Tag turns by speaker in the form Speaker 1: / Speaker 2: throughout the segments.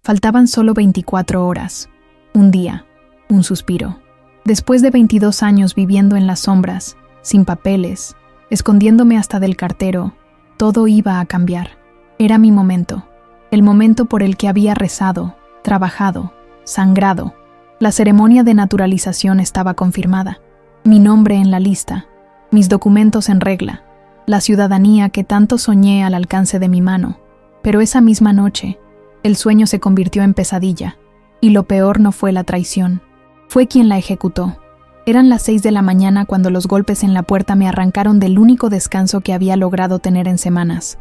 Speaker 1: Faltaban solo 24 horas. Un día, un suspiro. Después de 22 años viviendo en las sombras, sin papeles, escondiéndome hasta del cartero, todo iba a cambiar. Era mi momento. El momento por el que había rezado, trabajado, sangrado. La ceremonia de naturalización estaba confirmada. Mi nombre en la lista, mis documentos en regla, la ciudadanía que tanto soñé al alcance de mi mano. Pero esa misma noche, el sueño se convirtió en pesadilla, y lo peor no fue la traición. Fue quien la ejecutó. Eran las 6 de la mañana cuando los golpes en la puerta me arrancaron del único descanso que había logrado tener en semanas.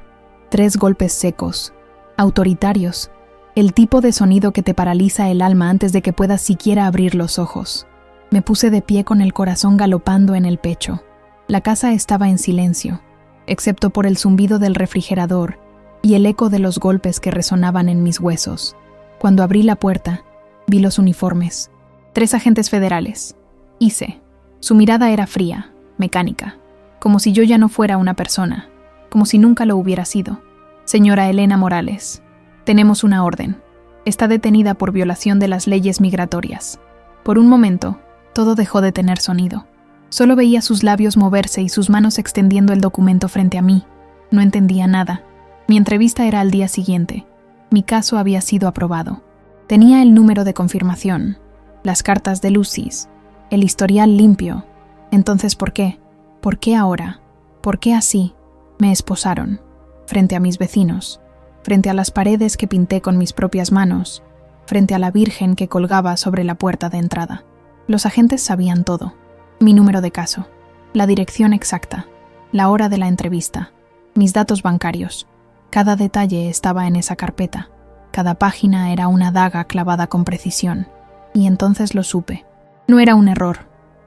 Speaker 1: 3 golpes secos, autoritarios, el tipo de sonido que te paraliza el alma antes de que puedas siquiera abrir los ojos. Me puse de pie con el corazón galopando en el pecho. La casa estaba en silencio, excepto por el zumbido del refrigerador y el eco de los golpes que resonaban en mis huesos. Cuando abrí la puerta, vi los uniformes. 3 agentes federales. Hice. Su mirada era fría, mecánica, como si yo ya no fuera una persona, como si nunca lo hubiera sido. Señora Elena Morales, tenemos una orden. Está detenida por violación de las leyes migratorias. Por un momento, todo dejó de tener sonido. Solo veía sus labios moverse y sus manos extendiendo el documento frente a mí. No entendía nada. Mi entrevista era al día siguiente. Mi caso había sido aprobado. Tenía el número de confirmación, las cartas de Lucis, el historial limpio. Entonces, ¿por qué? ¿Por qué ahora? ¿Por qué así? Me esposaron, frente a mis vecinos, frente a las paredes que pinté con mis propias manos, frente a la Virgen que colgaba sobre la puerta de entrada. Los agentes sabían todo. Mi número de caso, la dirección exacta, la hora de la entrevista, mis datos bancarios. Cada detalle estaba en esa carpeta. Cada página era una daga clavada con precisión. Y entonces lo supe. No era un error.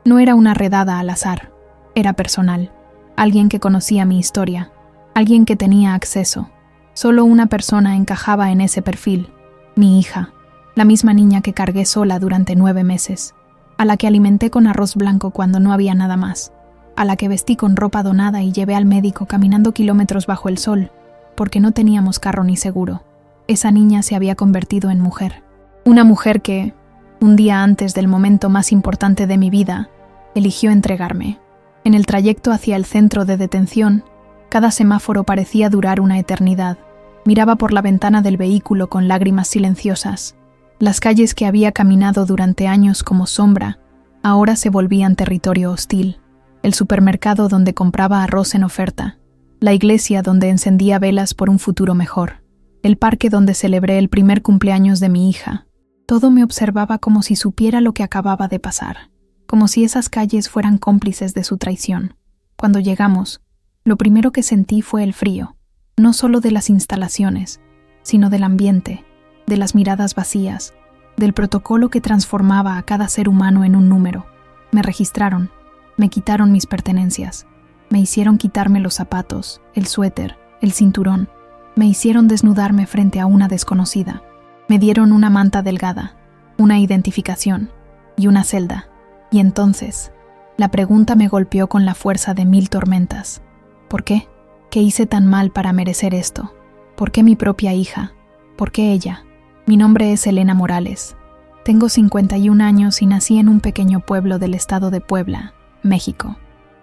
Speaker 1: No era una redada al azar. Era personal. Alguien que conocía mi historia. Alguien que tenía acceso. Solo una persona encajaba en ese perfil. Mi hija. La misma niña que cargué sola durante 9 meses. A la que alimenté con arroz blanco cuando no había nada más. A la que vestí con ropa donada y llevé al médico caminando kilómetros bajo el sol, porque no teníamos carro ni seguro. Esa niña se había convertido en mujer. Una mujer que, un día antes del momento más importante de mi vida, eligió entregarme. En el trayecto hacia el centro de detención, cada semáforo parecía durar una eternidad. Miraba por la ventana del vehículo con lágrimas silenciosas. Las calles que había caminado durante años como sombra, ahora se volvían territorio hostil. El supermercado donde compraba arroz en oferta. La iglesia donde encendía velas por un futuro mejor. El parque donde celebré el primer cumpleaños de mi hija. Todo me observaba como si supiera lo que acababa de pasar. Como si esas calles fueran cómplices de su traición. Cuando llegamos, lo primero que sentí fue el frío. No solo de las instalaciones, sino del ambiente, de las miradas vacías, del protocolo que transformaba a cada ser humano en un número. Me registraron, me quitaron mis pertenencias, me hicieron quitarme los zapatos, el suéter, el cinturón, me hicieron desnudarme frente a una desconocida, me dieron una manta delgada, una identificación y una celda. Y entonces, la pregunta me golpeó con la fuerza de 1000 tormentas. ¿Por qué? ¿Qué hice tan mal para merecer esto? ¿Por qué mi propia hija? ¿Por qué ella? Mi nombre es Elena Morales. Tengo 51 años y nací en un pequeño pueblo del estado de Puebla, México.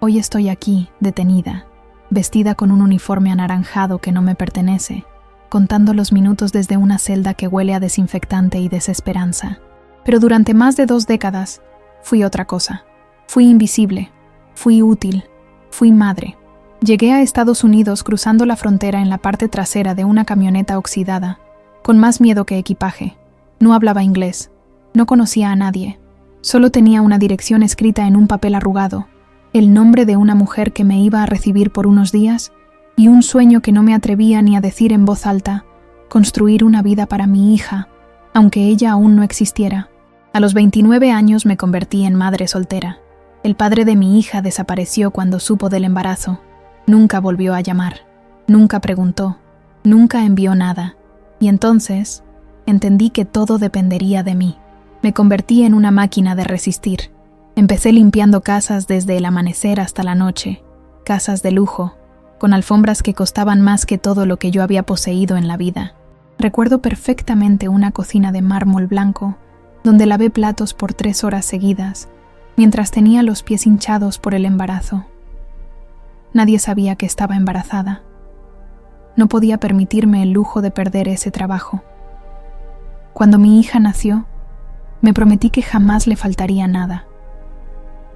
Speaker 1: Hoy estoy aquí, detenida, vestida con un uniforme anaranjado que no me pertenece, contando los minutos desde una celda que huele a desinfectante y desesperanza. Pero durante más de 2 décadas, fui otra cosa. Fui invisible, fui útil, fui madre. Llegué a Estados Unidos cruzando la frontera en la parte trasera de una camioneta oxidada, con más miedo que equipaje. No hablaba inglés, no conocía a nadie. Solo tenía una dirección escrita en un papel arrugado, el nombre de una mujer que me iba a recibir por unos días y un sueño que no me atrevía ni a decir en voz alta: construir una vida para mi hija, aunque ella aún no existiera. A los 29 años me convertí en madre soltera. El padre de mi hija desapareció cuando supo del embarazo. Nunca volvió a llamar, nunca preguntó, nunca envió nada. Y entonces entendí que todo dependería de mí. Me convertí en una máquina de resistir. Empecé limpiando casas desde el amanecer hasta la noche, casas de lujo, con alfombras que costaban más que todo lo que yo había poseído en la vida. Recuerdo perfectamente una cocina de mármol blanco, donde lavé platos por 3 horas seguidas, mientras tenía los pies hinchados por el embarazo. Nadie sabía que estaba embarazada. No podía permitirme el lujo de perder ese trabajo. Cuando mi hija nació, me prometí que jamás le faltaría nada.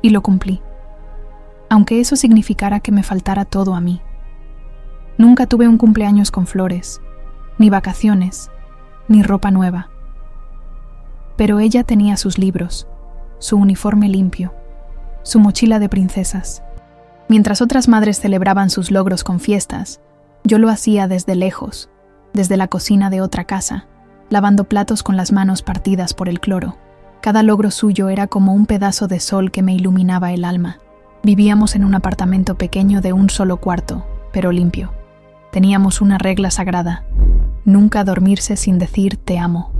Speaker 1: Y lo cumplí, aunque eso significara que me faltara todo a mí. Nunca tuve un cumpleaños con flores, ni vacaciones, ni ropa nueva. Pero ella tenía sus libros, su uniforme limpio, su mochila de princesas. Mientras otras madres celebraban sus logros con fiestas, yo lo hacía desde lejos, desde la cocina de otra casa, lavando platos con las manos partidas por el cloro. Cada logro suyo era como un pedazo de sol que me iluminaba el alma. Vivíamos en un apartamento pequeño de un solo cuarto, pero limpio. Teníamos una regla sagrada: nunca dormirse sin decir te amo.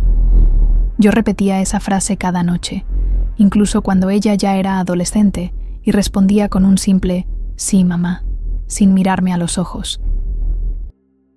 Speaker 1: Yo repetía esa frase cada noche, incluso cuando ella ya era adolescente, y respondía con un simple sí, mamá, sin mirarme a los ojos.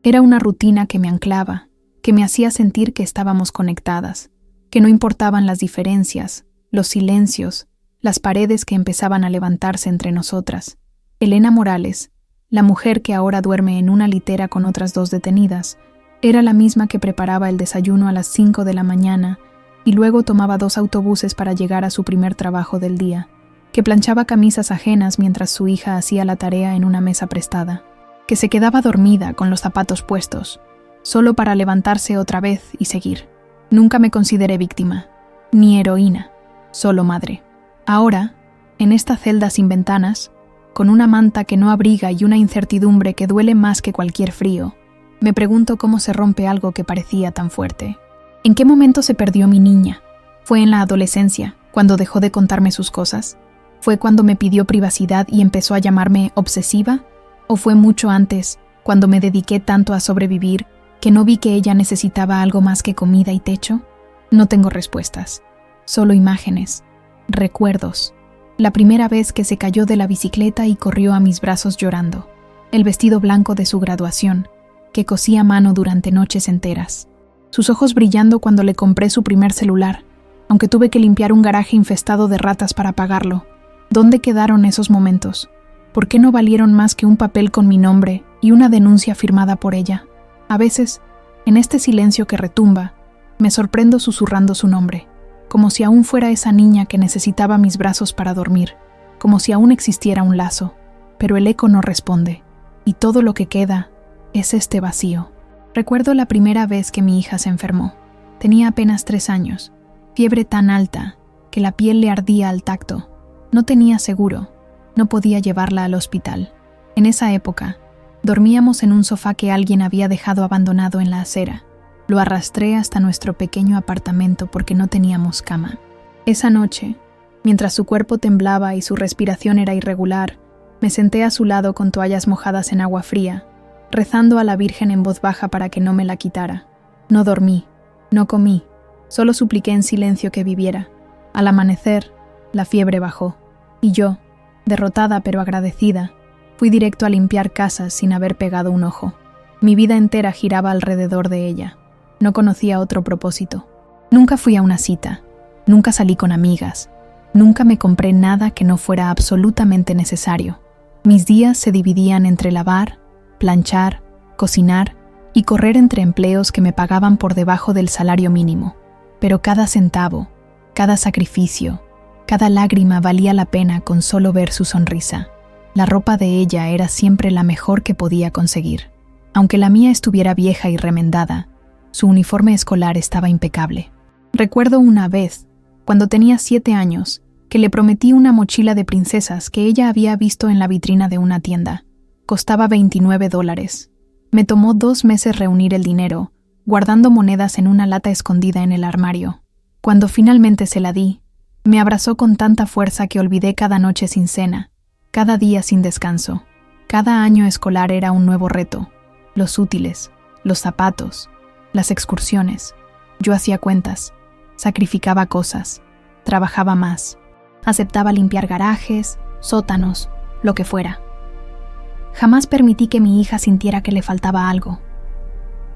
Speaker 1: Era una rutina que me anclaba, que me hacía sentir que estábamos conectadas, que no importaban las diferencias, los silencios, las paredes que empezaban a levantarse entre nosotras. Elena Morales, la mujer que ahora duerme en una litera con otras 2 detenidas, era la misma que preparaba el desayuno a las 5 de la mañana y luego tomaba 2 autobuses para llegar a su primer trabajo del día, que planchaba camisas ajenas mientras su hija hacía la tarea en una mesa prestada, que se quedaba dormida con los zapatos puestos, solo para levantarse otra vez y seguir. Nunca me consideré víctima, ni heroína, solo madre. Ahora, en esta celda sin ventanas, con una manta que no abriga y una incertidumbre que duele más que cualquier frío, me pregunto cómo se rompe algo que parecía tan fuerte. ¿En qué momento se perdió mi niña? ¿Fue en la adolescencia, cuando dejó de contarme sus cosas? ¿Fue cuando me pidió privacidad y empezó a llamarme obsesiva? ¿O fue mucho antes, cuando me dediqué tanto a sobrevivir, que no vi que ella necesitaba algo más que comida y techo? No tengo respuestas, solo imágenes, recuerdos. La primera vez que se cayó de la bicicleta y corrió a mis brazos llorando. El vestido blanco de su graduación, que cosí a mano durante noches enteras. Sus ojos brillando cuando le compré su primer celular, aunque tuve que limpiar un garaje infestado de ratas para apagarlo. ¿Dónde quedaron esos momentos? ¿Por qué no valieron más que un papel con mi nombre y una denuncia firmada por ella? A veces, en este silencio que retumba, me sorprendo susurrando su nombre, como si aún fuera esa niña que necesitaba mis brazos para dormir, como si aún existiera un lazo, pero el eco no responde, y todo lo que queda es este vacío. Recuerdo la primera vez que mi hija se enfermó. Tenía apenas 3 años, fiebre tan alta que la piel le ardía al tacto. No tenía seguro, no podía llevarla al hospital. En esa época, dormíamos en un sofá que alguien había dejado abandonado en la acera. Lo arrastré hasta nuestro pequeño apartamento porque no teníamos cama. Esa noche, mientras su cuerpo temblaba y su respiración era irregular, me senté a su lado con toallas mojadas en agua fría, rezando a la Virgen en voz baja para que no me la quitara. No dormí, no comí, solo supliqué en silencio que viviera. Al amanecer, la fiebre bajó, y yo, derrotada pero agradecida, fui directo a limpiar casas sin haber pegado un ojo. Mi vida entera giraba alrededor de ella. No conocía otro propósito. Nunca fui a una cita, nunca salí con amigas, nunca me compré nada que no fuera absolutamente necesario. Mis días se dividían entre lavar, planchar, cocinar y correr entre empleos que me pagaban por debajo del salario mínimo. Pero cada centavo, cada sacrificio, cada lágrima valía la pena con solo ver su sonrisa. La ropa de ella era siempre la mejor que podía conseguir. Aunque la mía estuviera vieja y remendada, su uniforme escolar estaba impecable. Recuerdo una vez, cuando tenía 7 años, que le prometí una mochila de princesas que ella había visto en la vitrina de una tienda. Costaba $29. Me tomó 2 meses reunir el dinero, guardando monedas en una lata escondida en el armario. Cuando finalmente se la di, me abrazó con tanta fuerza que olvidé cada noche sin cena, cada día sin descanso. Cada año escolar era un nuevo reto. Los útiles, los zapatos, las excursiones. Yo hacía cuentas, sacrificaba cosas, trabajaba más, aceptaba limpiar garajes, sótanos, lo que fuera. Jamás permití que mi hija sintiera que le faltaba algo.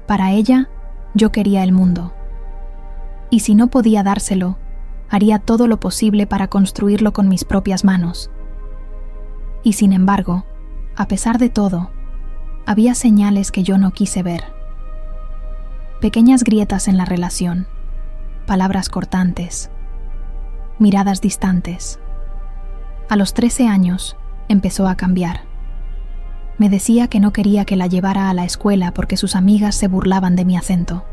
Speaker 1: Para ella, Yo quería el mundo. Y si no podía dárselo, haría todo lo posible para construirlo con mis propias manos. Y sin embargo, a pesar de todo, había señales que yo no quise ver. Pequeñas grietas en la relación, palabras cortantes, miradas distantes. A los 13 años, empezó a cambiar. Me decía que no quería que la llevara a la escuela porque sus amigas se burlaban de mi acento.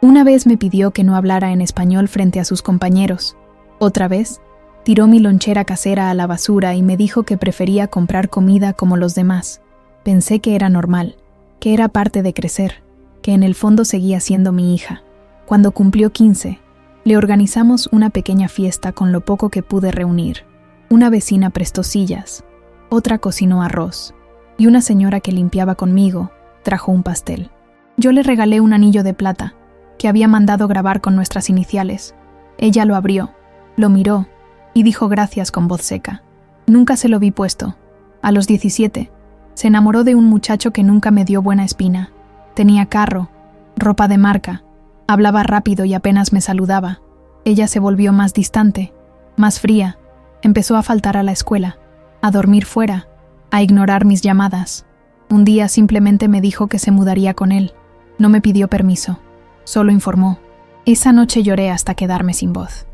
Speaker 1: Una vez me pidió que no hablara en español frente a sus compañeros. Otra vez, tiró mi lonchera casera a la basura y me dijo que prefería comprar comida como los demás. Pensé que era normal, que era parte de crecer, que en el fondo seguía siendo mi hija. Cuando cumplió 15, le organizamos una pequeña fiesta con lo poco que pude reunir. Una vecina prestó sillas, otra cocinó arroz, y una señora que limpiaba conmigo trajo un pastel. Yo le regalé un anillo de plata, que había mandado grabar con nuestras iniciales. Ella lo abrió, lo miró y dijo gracias con voz seca. Nunca se lo vi puesto. A los 17, se enamoró de un muchacho que nunca me dio buena espina. Tenía carro, ropa de marca, hablaba rápido y apenas me saludaba. Ella se volvió más distante, más fría, empezó a faltar a la escuela, a dormir fuera, a ignorar mis llamadas. Un día simplemente me dijo que se mudaría con él. No me pidió permiso, solo informó. Esa noche lloré hasta quedarme sin voz.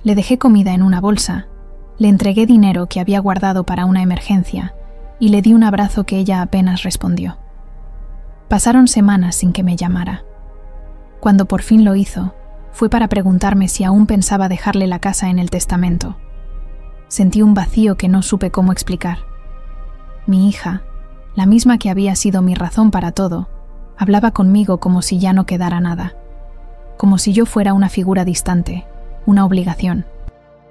Speaker 1: Le dejé comida en una bolsa, le entregué dinero que había guardado para una emergencia y le di un abrazo que ella apenas respondió. Pasaron semanas sin que me llamara. Cuando por fin lo hizo, fue para preguntarme si aún pensaba dejarle la casa en el testamento. Sentí un vacío que no supe cómo explicar. Mi hija, la misma que había sido mi razón para todo, hablaba conmigo como si ya no quedara nada, como si yo fuera una figura distante, una obligación.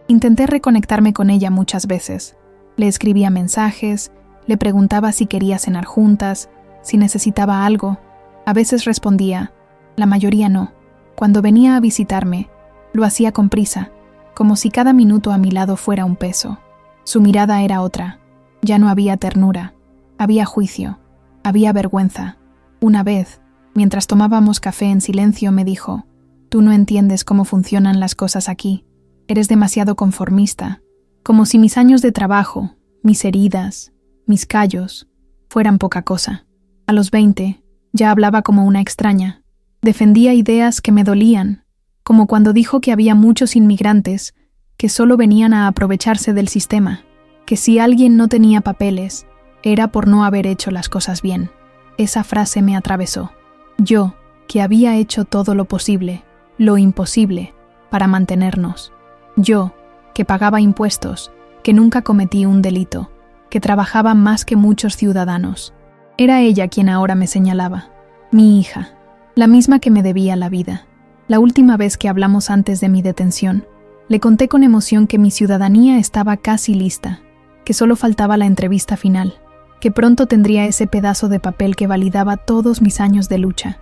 Speaker 1: Intenté reconectarme con ella muchas veces. Le escribía mensajes, le preguntaba si quería cenar juntas, si necesitaba algo. A veces respondía, la mayoría no. Cuando venía a visitarme, lo hacía con prisa, como si cada minuto a mi lado fuera un peso. Su mirada era otra. Ya no había ternura, había juicio, había vergüenza. Una vez, mientras tomábamos café en silencio, me dijo, «Tú no entiendes cómo funcionan las cosas aquí. Eres demasiado conformista, como si mis años de trabajo, mis heridas, mis callos, fueran poca cosa». A los 20, ya hablaba como una extraña. Defendía ideas que me dolían, como cuando dijo que había muchos inmigrantes que solo venían a aprovecharse del sistema, que si alguien no tenía papeles, era por no haber hecho las cosas bien. Esa frase me atravesó. Yo, que había hecho todo lo posible, lo imposible, para mantenernos. Yo, que pagaba impuestos, que nunca cometí un delito, que trabajaba más que muchos ciudadanos. Era ella quien ahora me señalaba. Mi hija, la misma que me debía la vida. La última vez que hablamos antes de mi detención, le conté con emoción que mi ciudadanía estaba casi lista, que solo faltaba la entrevista final, que pronto tendría ese pedazo de papel que validaba todos mis años de lucha.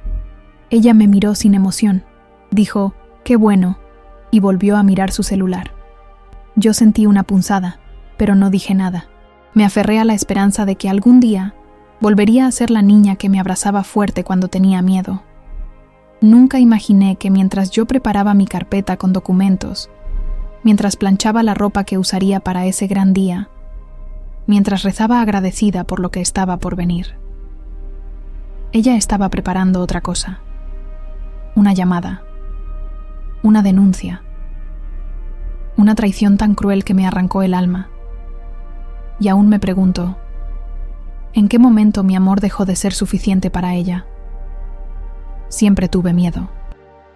Speaker 1: Ella me miró sin emoción, dijo, «Qué bueno», y volvió a mirar su celular. Yo sentí una punzada, pero no dije nada. Me aferré a la esperanza de que algún día volvería a ser la niña que me abrazaba fuerte cuando tenía miedo. Nunca imaginé que mientras yo preparaba mi carpeta con documentos, mientras planchaba la ropa que usaría para ese gran día, mientras rezaba agradecida por lo que estaba por venir, ella estaba preparando otra cosa. Una llamada, una denuncia, una traición tan cruel que me arrancó el alma. Y aún me pregunto, ¿en qué momento mi amor dejó de ser suficiente para ella? Siempre tuve miedo.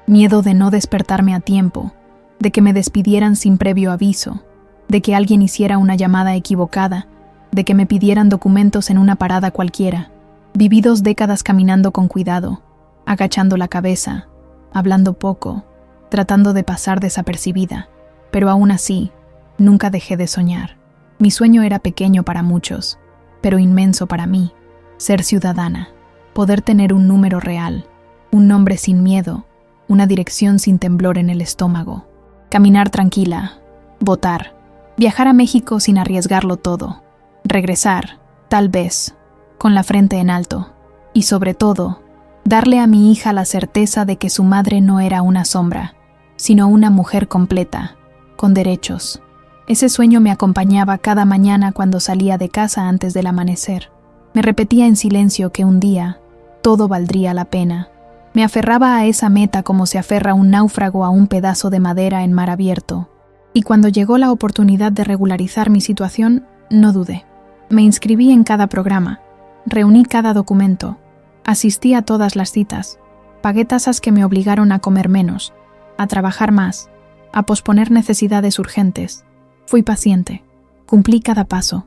Speaker 1: Miedo de no despertarme a tiempo, de que me despidieran sin previo aviso, de que alguien hiciera una llamada equivocada, de que me pidieran documentos en una parada cualquiera. Viví 2 décadas caminando con cuidado, agachando la cabeza, hablando poco, tratando de pasar desapercibida, pero aún así, nunca dejé de soñar. Mi sueño era pequeño para muchos, pero inmenso para mí, ser ciudadana, poder tener un número real, un nombre sin miedo, una dirección sin temblor en el estómago, caminar tranquila, votar, viajar a México sin arriesgarlo todo, regresar, tal vez, con la frente en alto, y sobre todo, darle a mi hija la certeza de que su madre no era una sombra, sino una mujer completa, con derechos. Ese sueño me acompañaba cada mañana cuando salía de casa antes del amanecer. Me repetía en silencio que un día todo valdría la pena. Me aferraba a esa meta como se aferra un náufrago a un pedazo de madera en mar abierto. Y cuando llegó la oportunidad de regularizar mi situación, no dudé. Me inscribí en cada programa, reuní cada documento, asistí a todas las citas, pagué tasas que me obligaron a comer menos, a trabajar más, a posponer necesidades urgentes. Fui paciente, cumplí cada paso.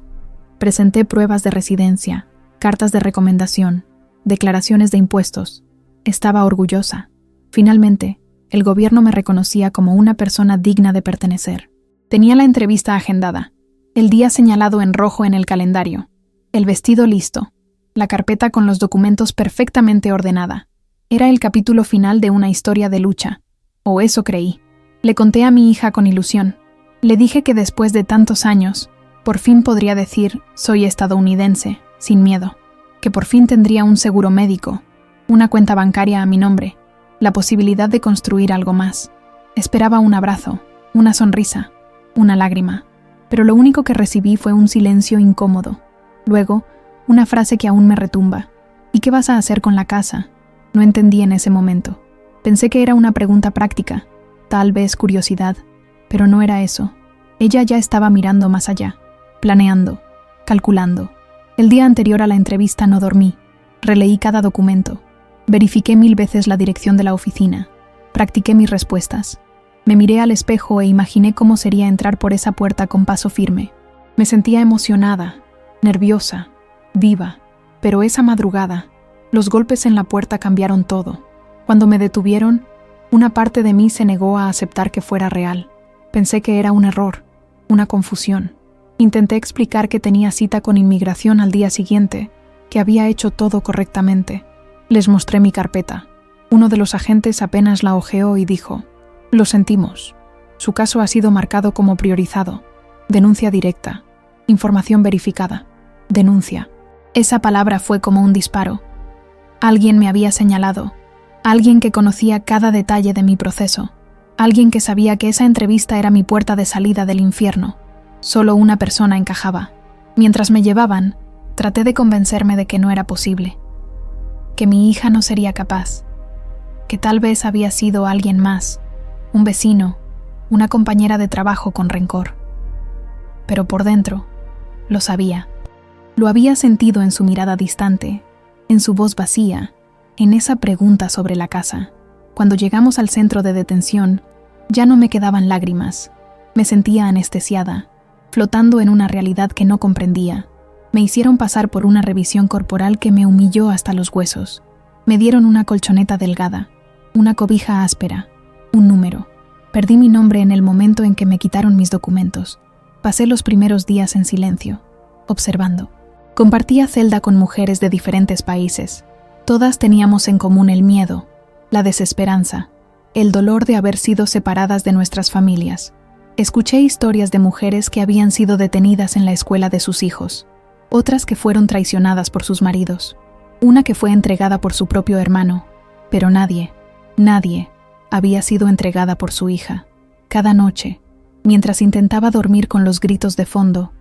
Speaker 1: Presenté pruebas de residencia, cartas de recomendación, declaraciones de impuestos. Estaba orgullosa. Finalmente, el gobierno me reconocía como una persona digna de pertenecer. Tenía la entrevista agendada, el día señalado en rojo en el calendario, el vestido listo, la carpeta con los documentos perfectamente ordenada. Era el capítulo final de una historia de lucha, o eso creí. Le conté a mi hija con ilusión. Le dije que después de tantos años, por fin podría decir soy estadounidense, sin miedo, que por fin tendría un seguro médico, una cuenta bancaria a mi nombre, la posibilidad de construir algo más. Esperaba un abrazo, una sonrisa, una lágrima, pero lo único que recibí fue un silencio incómodo. Luego, una frase que aún me retumba. ¿Y qué vas a hacer con la casa? No entendí en ese momento. Pensé que era una pregunta práctica, tal vez curiosidad, pero no era eso. Ella ya estaba mirando más allá, planeando, calculando. El día anterior a la entrevista no dormí. Releí cada documento. Verifiqué 1000 veces la dirección de la oficina. Practiqué mis respuestas. Me miré al espejo e imaginé cómo sería entrar por esa puerta con paso firme. Me sentía emocionada, nerviosa, viva. Pero esa madrugada, los golpes en la puerta cambiaron todo. Cuando me detuvieron, una parte de mí se negó a aceptar que fuera real. Pensé que era un error, una confusión. Intenté explicar que tenía cita con inmigración al día siguiente, que había hecho todo correctamente. Les mostré mi carpeta. Uno de los agentes apenas la hojeó y dijo: «Lo sentimos. Su caso ha sido marcado como priorizado. Denuncia directa. Información verificada. Denuncia». Esa palabra fue como un disparo. Alguien me había señalado. Alguien que conocía cada detalle de mi proceso. Alguien que sabía que esa entrevista era mi puerta de salida del infierno. Solo una persona encajaba. Mientras me llevaban, traté de convencerme de que no era posible. Que mi hija no sería capaz. Que tal vez había sido alguien más. Un vecino, una compañera de trabajo con rencor. Pero por dentro, lo sabía. Lo había sentido en su mirada distante, en su voz vacía, en esa pregunta sobre la casa. Cuando llegamos al centro de detención, ya no me quedaban lágrimas. Me sentía anestesiada, flotando en una realidad que no comprendía. Me hicieron pasar por una revisión corporal que me humilló hasta los huesos. Me dieron una colchoneta delgada, una cobija áspera, un número. Perdí mi nombre en el momento en que me quitaron mis documentos. Pasé los primeros días en silencio, observando. Compartía celda con mujeres de diferentes países. Todas teníamos en común el miedo, la desesperanza, el dolor de haber sido separadas de nuestras familias. Escuché historias de mujeres que habían sido detenidas en la escuela de sus hijos, otras que fueron traicionadas por sus maridos, una que fue entregada por su propio hermano, pero nadie había sido entregada por su hija. Cada noche, mientras intentaba dormir con los gritos de fondo,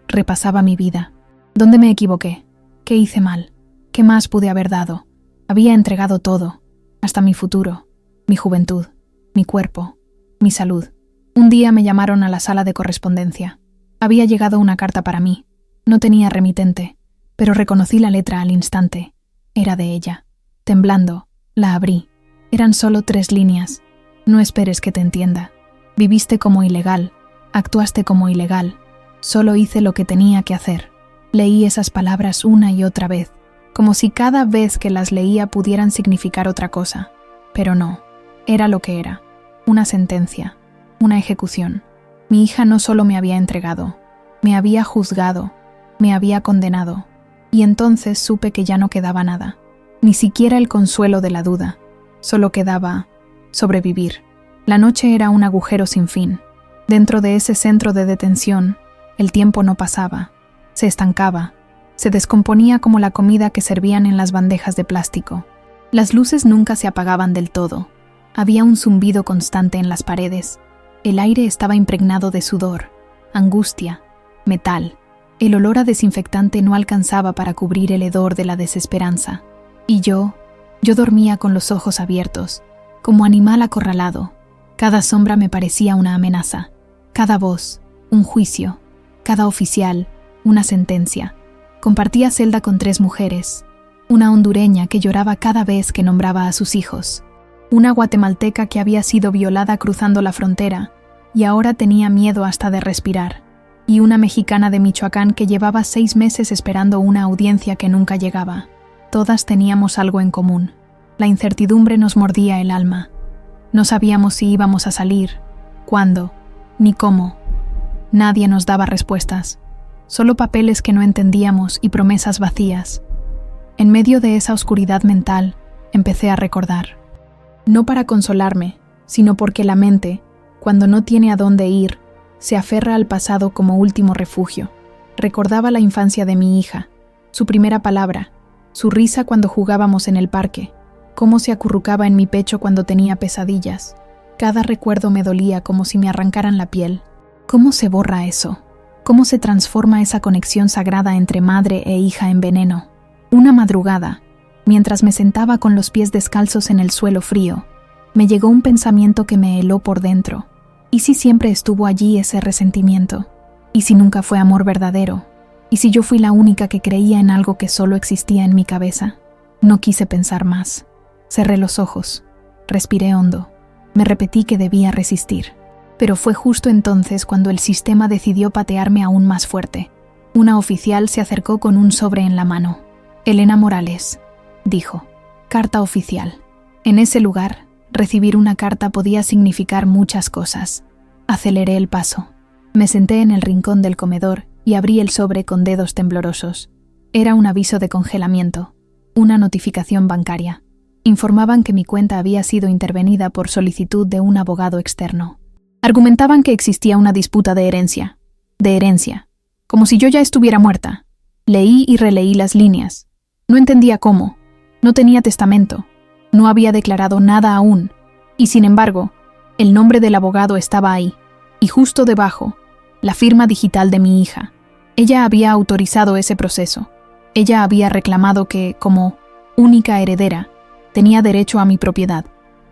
Speaker 1: repasaba mi vida. ¿Dónde me equivoqué? ¿Qué hice mal? ¿Qué más pude haber dado? Había entregado todo, hasta mi futuro, mi juventud, mi cuerpo, mi salud. Un día me llamaron a la sala de correspondencia. Había llegado una carta para mí. No tenía remitente, pero reconocí la letra al instante. Era de ella. Temblando, la abrí. Eran solo 3 líneas. No esperes que te entienda. Viviste como ilegal, actuaste como ilegal. Solo hice lo que tenía que hacer. Leí esas palabras una y otra vez, como si cada vez que las leía pudieran significar otra cosa. Pero no, era lo que era. Una sentencia, una ejecución. Mi hija no solo me había entregado, me había juzgado, me había condenado. Y entonces supe que ya no quedaba nada, ni siquiera el consuelo de la duda. Solo quedaba sobrevivir. La noche era un agujero sin fin. Dentro de ese centro de detención, el tiempo no pasaba. Se estancaba, se descomponía como la comida que servían en las bandejas de plástico. Las luces nunca se apagaban del todo. Había un zumbido constante en las paredes. El aire estaba impregnado de sudor, angustia, metal. El olor a desinfectante no alcanzaba para cubrir el hedor de la desesperanza. Y yo dormía con los ojos abiertos, como animal acorralado. Cada sombra me parecía una amenaza. Cada voz, un juicio. Cada oficial, una sentencia. Compartía celda con 3 mujeres. Una hondureña que lloraba cada vez que nombraba a sus hijos. Una guatemalteca que había sido violada cruzando la frontera y ahora tenía miedo hasta de respirar. Y una mexicana de Michoacán que llevaba 6 meses esperando una audiencia que nunca llegaba. Todas teníamos algo en común. La incertidumbre nos mordía el alma. No sabíamos si íbamos a salir, cuándo, ni cómo. Nadie nos daba respuestas. Solo papeles que no entendíamos y promesas vacías. En medio de esa oscuridad mental, empecé a recordar. No para consolarme, sino porque la mente, cuando no tiene a dónde ir, se aferra al pasado como último refugio. Recordaba la infancia de mi hija, su primera palabra, su risa cuando jugábamos en el parque, cómo se acurrucaba en mi pecho cuando tenía pesadillas. Cada recuerdo me dolía como si me arrancaran la piel. ¿Cómo se borra eso? ¿Cómo se transforma esa conexión sagrada entre madre e hija en veneno? Una madrugada, mientras me sentaba con los pies descalzos en el suelo frío, me llegó un pensamiento que me heló por dentro. ¿Y si siempre estuvo allí ese resentimiento? ¿Y si nunca fue amor verdadero? ¿Y si yo fui la única que creía en algo que solo existía en mi cabeza? No quise pensar más. Cerré los ojos, respiré hondo, me repetí que debía resistir. Pero fue justo entonces cuando el sistema decidió patearme aún más fuerte. Una oficial se acercó con un sobre en la mano. Elena Morales, dijo. Carta oficial. En ese lugar, recibir una carta podía significar muchas cosas. Aceleré el paso. Me senté en el rincón del comedor y abrí el sobre con dedos temblorosos. Era un aviso de congelamiento, una notificación bancaria. Informaban que mi cuenta había sido intervenida por solicitud de un abogado externo. Argumentaban que existía una disputa de herencia, como si yo ya estuviera muerta. Leí y releí las líneas. No entendía cómo. No tenía testamento. No había declarado nada aún. Y sin embargo, el nombre del abogado estaba ahí. Y justo debajo, la firma digital de mi hija. Ella había autorizado ese proceso. Ella había reclamado que, como única heredera, tenía derecho a mi propiedad.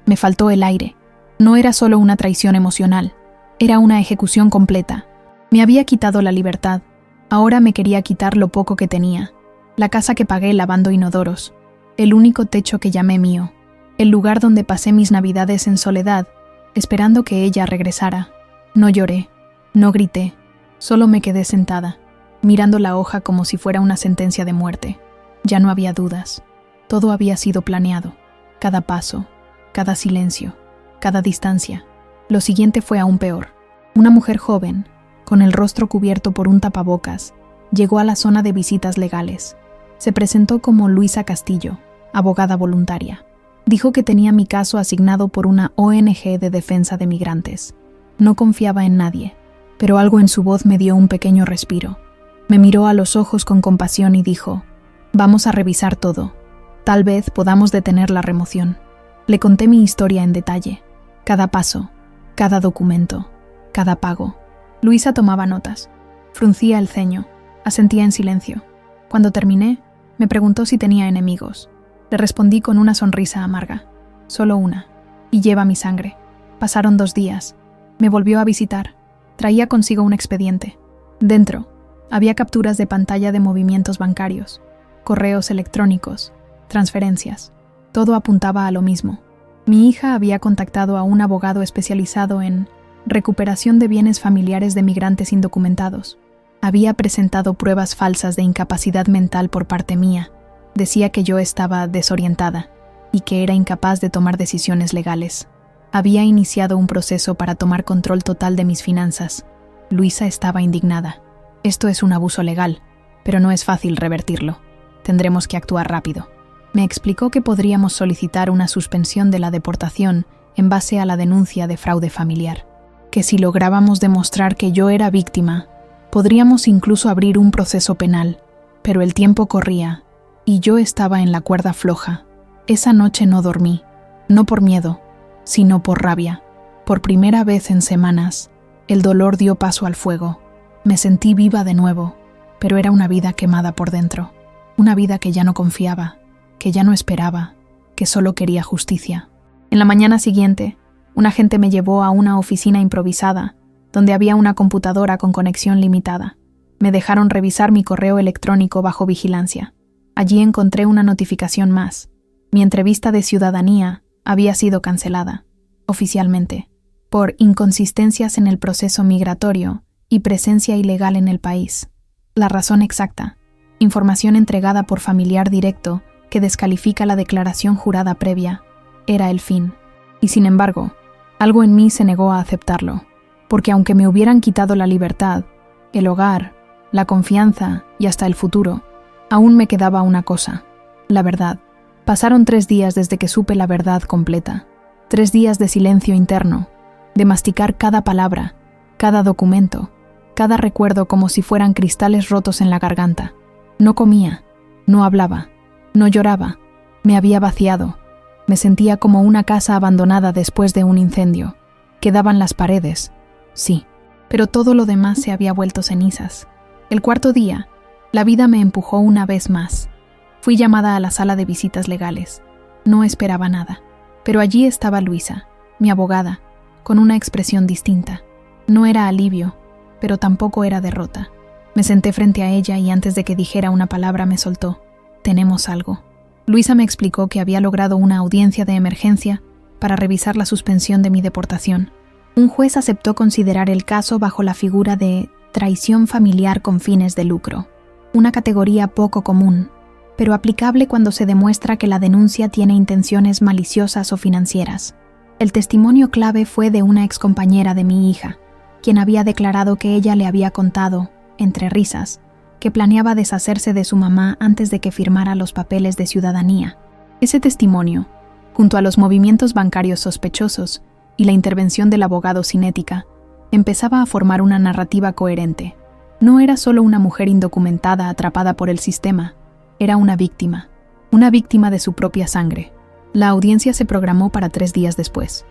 Speaker 1: Me faltó el aire. No era solo una traición emocional. Era una ejecución completa. Me había quitado la libertad. Ahora me quería quitar lo poco que tenía. La casa que pagué lavando inodoros. El único techo que llamé mío. El lugar donde pasé mis navidades en soledad, esperando que ella regresara. No lloré, no grité, solo me quedé sentada, mirando la hoja como si fuera una sentencia de muerte. Ya no había dudas. Todo había sido planeado. Cada paso, cada silencio, cada distancia. Lo siguiente fue aún peor. Una mujer joven, con el rostro cubierto por un tapabocas, llegó a la zona de visitas legales. Se presentó como Luisa Castillo, abogada voluntaria. Dijo que tenía mi caso asignado por una ONG de defensa de migrantes. No confiaba en nadie, pero algo en su voz me dio un pequeño respiro. Me miró a los ojos con compasión y dijo: «Vamos a revisar todo. Tal vez podamos detener la remoción». Le conté mi historia en detalle. Cada paso, cada documento, cada pago. Luisa tomaba notas. Fruncía el ceño. Asentía en silencio. Cuando terminé, me preguntó si tenía enemigos. Le respondí con una sonrisa amarga. Solo una. Y lleva mi sangre. Pasaron 2 días. Me volvió a visitar. Traía consigo un expediente. Dentro, había capturas de pantalla de movimientos bancarios, correos electrónicos, transferencias. Todo apuntaba a lo mismo. Mi hija había contactado a un abogado especializado en recuperación de bienes familiares de migrantes indocumentados. Había presentado pruebas falsas de incapacidad mental por parte mía. Decía que yo estaba desorientada y que era incapaz de tomar decisiones legales. Había iniciado un proceso para tomar control total de mis finanzas. Luisa estaba indignada. Esto es un abuso legal, pero no es fácil revertirlo. Tendremos que actuar rápido. Me explicó que podríamos solicitar una suspensión de la deportación en base a la denuncia de fraude familiar. Que si lográbamos demostrar que yo era víctima, podríamos incluso abrir un proceso penal. Pero el tiempo corría y yo estaba en la cuerda floja. Esa noche no dormí, no por miedo, sino por rabia. Por primera vez en semanas, el dolor dio paso al fuego. Me sentí viva de nuevo, pero era una vida quemada por dentro. Una vida que ya no confiaba, que ya no esperaba, que solo quería justicia. En la mañana siguiente, un agente me llevó a una oficina improvisada, donde había una computadora con conexión limitada. Me dejaron revisar mi correo electrónico bajo vigilancia. Allí encontré una notificación más. Mi entrevista de ciudadanía había sido cancelada, oficialmente, por inconsistencias en el proceso migratorio y presencia ilegal en el país. La razón exacta: información entregada por familiar directo que descalifica la declaración jurada previa, era el fin. Y sin embargo, algo en mí se negó a aceptarlo, porque aunque me hubieran quitado la libertad, el hogar, la confianza y hasta el futuro, aún me quedaba una cosa: la verdad. Pasaron 3 días desde que supe la verdad completa. 3 días de silencio interno, de masticar cada palabra, cada documento, cada recuerdo como si fueran cristales rotos en la garganta. No comía, no hablaba, no lloraba, me había vaciado. Me sentía como una casa abandonada después de un incendio. Quedaban las paredes, sí, pero todo lo demás se había vuelto cenizas. El 4.º día, la vida me empujó una vez más. Fui llamada a la sala de visitas legales. No esperaba nada, pero allí estaba Luisa, mi abogada, con una expresión distinta. No era alivio, pero tampoco era derrota. Me senté frente a ella y antes de que dijera una palabra me soltó: «Tenemos algo». Luisa me explicó que había logrado una audiencia de emergencia para revisar la suspensión de mi deportación. Un juez aceptó considerar el caso bajo la figura de traición familiar con fines de lucro, una categoría poco común, pero aplicable cuando se demuestra que la denuncia tiene intenciones maliciosas o financieras. El testimonio clave fue de una excompañera de mi hija, quien había declarado que ella le había contado, entre risas, que planeaba deshacerse de su mamá antes de que firmara los papeles de ciudadanía. Ese testimonio, junto a los movimientos bancarios sospechosos y la intervención del abogado sin ética, empezaba a formar una narrativa coherente. No era solo una mujer indocumentada atrapada por el sistema, era una víctima de su propia sangre. La audiencia se programó para 3 días después.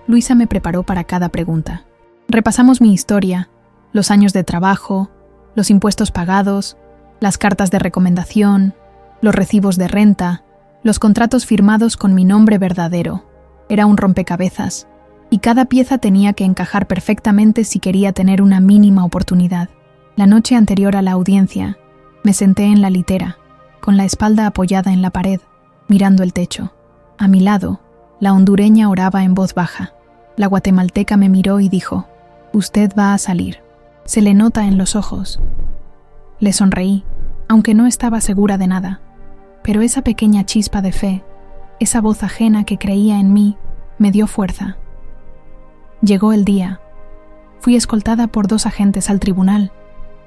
Speaker 1: Luisa me preparó para cada pregunta. Repasamos mi historia, los años de trabajo, los impuestos pagados, las cartas de recomendación, los recibos de renta, los contratos firmados con mi nombre verdadero. Era un rompecabezas, y cada pieza tenía que encajar perfectamente si quería tener una mínima oportunidad. La noche anterior a la audiencia, me senté en la litera, con la espalda apoyada en la pared, mirando el techo. A mi lado, la hondureña oraba en voz baja. La guatemalteca me miró y dijo: «Usted va a salir. Se le nota en los ojos». Le sonreí, aunque no estaba segura de nada. Pero esa pequeña chispa de fe, esa voz ajena que creía en mí, me dio fuerza. Llegó el día. Fui escoltada por 2 agentes al tribunal.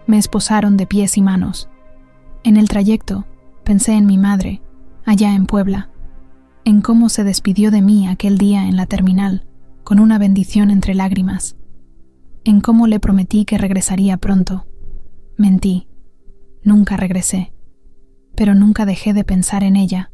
Speaker 1: Me esposaron de pies y manos. En el trayecto, pensé en mi madre, allá en Puebla, en cómo se despidió de mí aquel día en la terminal, con una bendición entre lágrimas, en cómo le prometí que regresaría pronto. Mentí, nunca regresé, pero nunca dejé de pensar en ella.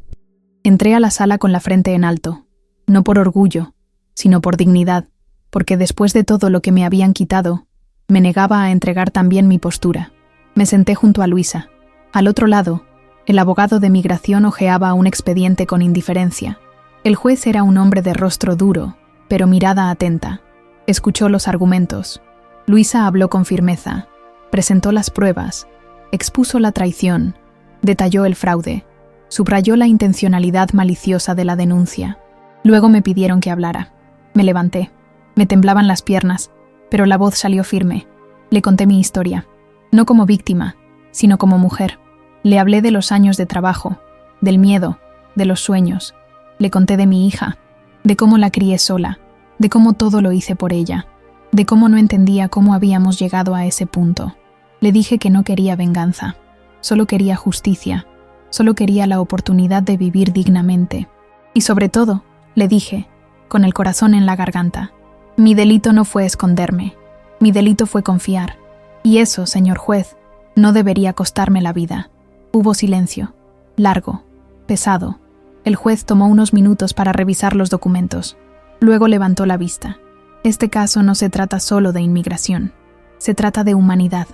Speaker 1: Entré a la sala con la frente en alto, no por orgullo, sino por dignidad, porque después de todo lo que me habían quitado, me negaba a entregar también mi postura. Me senté junto a Luisa. Al otro lado, el abogado de migración hojeaba un expediente con indiferencia. El juez era un hombre de rostro duro, pero mirada atenta. Escuchó los argumentos. Luisa habló con firmeza, presentó las pruebas, expuso la traición, detalló el fraude, subrayó la intencionalidad maliciosa de la denuncia. Luego me pidieron que hablara. Me levanté. Me temblaban las piernas, pero la voz salió firme. Le conté mi historia, no como víctima, sino como mujer. Le hablé de los años de trabajo, del miedo, de los sueños. Le conté de mi hija, de cómo la crié sola, de cómo todo lo hice por ella, de cómo no entendía cómo habíamos llegado a ese punto. Le dije que no quería venganza, solo quería justicia, solo quería la oportunidad de vivir dignamente. Y sobre todo, le dije, con el corazón en la garganta, mi delito no fue esconderme, mi delito fue confiar. Y eso, señor juez, no debería costarme la vida. Hubo silencio, largo, pesado, El juez tomó unos minutos para revisar los documentos. Luego levantó la vista. Este caso no se trata solo de inmigración. Se trata de humanidad.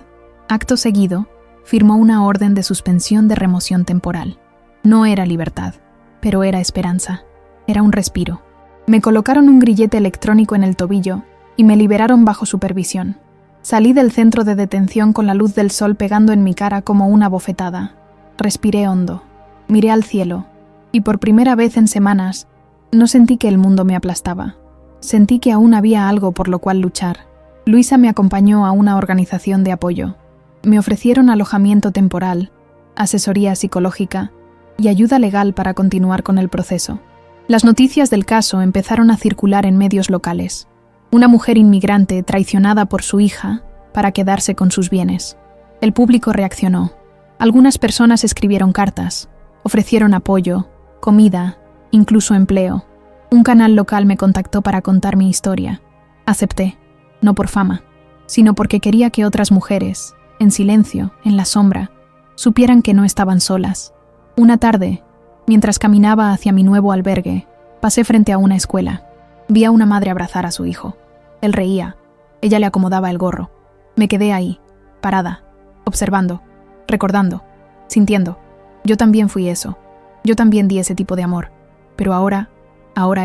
Speaker 1: Acto seguido, firmó una orden de suspensión de remoción temporal. No era libertad, pero era esperanza. Era un respiro. Me colocaron un grillete electrónico en el tobillo y me liberaron bajo supervisión. Salí del centro de detención con la luz del sol pegando en mi cara como una bofetada. Respiré hondo. Miré al cielo y por primera vez en semanas no sentí que el mundo me aplastaba. Sentí que aún había algo por lo cual luchar. Luisa me acompañó a una organización de apoyo. Me ofrecieron alojamiento temporal, asesoría psicológica y ayuda legal para continuar con el proceso. Las noticias del caso empezaron a circular en medios locales. Una mujer inmigrante traicionada por su hija para quedarse con sus bienes. El público reaccionó. Algunas personas escribieron cartas, ofrecieron apoyo, comida, incluso empleo. Un canal local me contactó para contar mi historia. Acepté, no por fama, sino porque quería que otras mujeres, en silencio, en la sombra, supieran que no estaban solas. Una tarde, mientras caminaba hacia mi nuevo albergue, pasé frente a una escuela. Vi a una madre abrazar a su hijo. Él reía. Ella le acomodaba el gorro. Me quedé ahí, parada, observando, recordando, sintiendo. Yo también fui eso. Yo también di ese tipo de amor. Pero ahora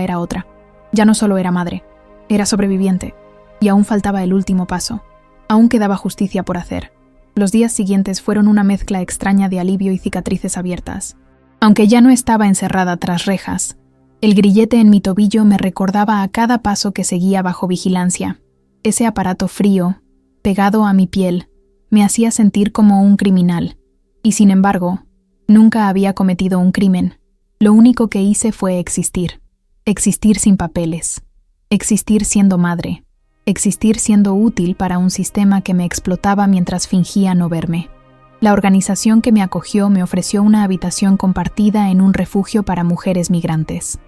Speaker 1: era otra. Ya no solo era madre, era sobreviviente. Y aún faltaba el último paso. Aún quedaba justicia por hacer. Los días siguientes fueron una mezcla extraña de alivio y cicatrices abiertas. Aunque ya no estaba encerrada tras rejas, el grillete en mi tobillo me recordaba a cada paso que seguía bajo vigilancia. Ese aparato frío, pegado a mi piel, me hacía sentir como un criminal. Y sin embargo, nunca había cometido un crimen. Lo único que hice fue existir. Existir sin papeles. Existir siendo madre. Existir siendo útil para un sistema que me explotaba mientras fingía no verme. La organización que me acogió me ofreció una habitación compartida en un refugio para mujeres migrantes.